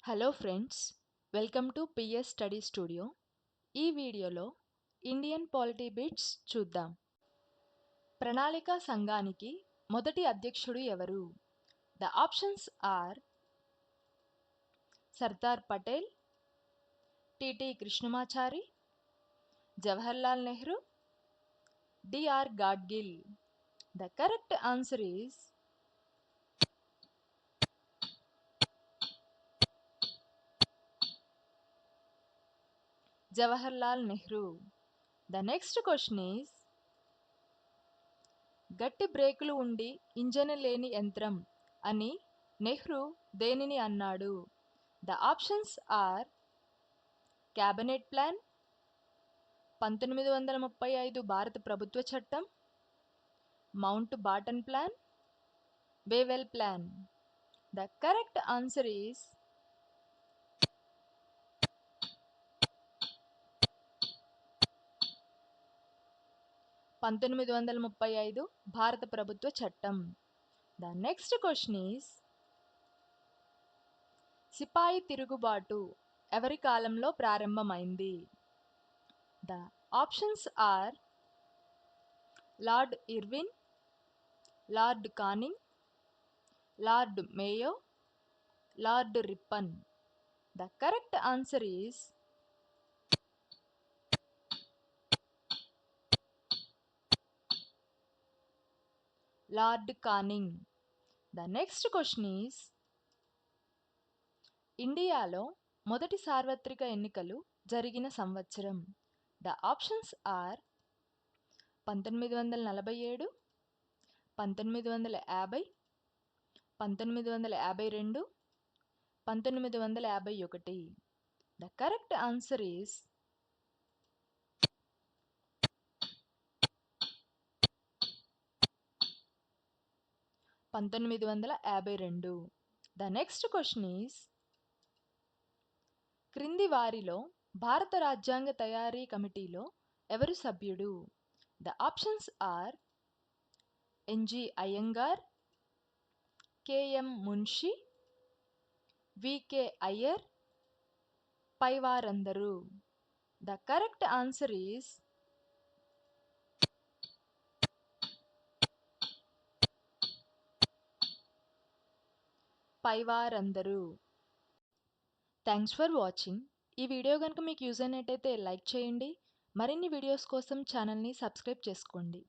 Hello friends, welcome to PS study studio. ఈ వీడియోలో Indian polity bits చూద్దాం. ప్రణాళికా సంఘానికి మొదటి అధ్యక్షుడు ఎవరు? The options are Sardar Patel, T T Krishnamachari, Jawaharlal Nehru, D R Gadgil. The correct answer is Jawaharlal Nehru. The next question is, గట్టి బ్రేకులు ఉండి ఇంజన్ లేని యంత్రం అని నెహ్రూ దేనిని అన్నాడు? The options are cabinet plan, 1935 భారత ప్రభుత్వ చట్టం, Mountbatten plan, Wavell plan. The correct answer is 1935 భారత ప్రభుత్వ చట్టం. ద నెక్స్ట్ క్వశ్చన్ ఈస్, సిపాయి తిరుగుబాటు ఎవరి కాలంలో ప్రారంభమైంది? The options are Lord Irwin, Lord Canning, Lord Mayo, Lord Ripon. The correct answer is Lord Canning. The next question is, ఇండియాలో మొదటి సార్వత్రిక ఎన్నికలు జరిగిన సంవత్సరం? The options are 1947, 1950, 1952, 1951. The correct answer is 1952. The next question is, క్రింది వారిలో భారత రాజ్యాంగ తయారీ కమిటీలో ఎవరు సభ్యుడు? The options are N G Ayyangar, K M Munshi, V K Ayyar, పైవారందరూ. The correct answer is పైవారందరూ. Thanks for watching. ఈ వీడియో కనుక మీకు యూజ్ అయినట్టయితే లైక్ చేయండి. మరిన్ని వీడియోస్ కోసం ఛానల్ని సబ్స్క్రైబ్ చేసుకోండి.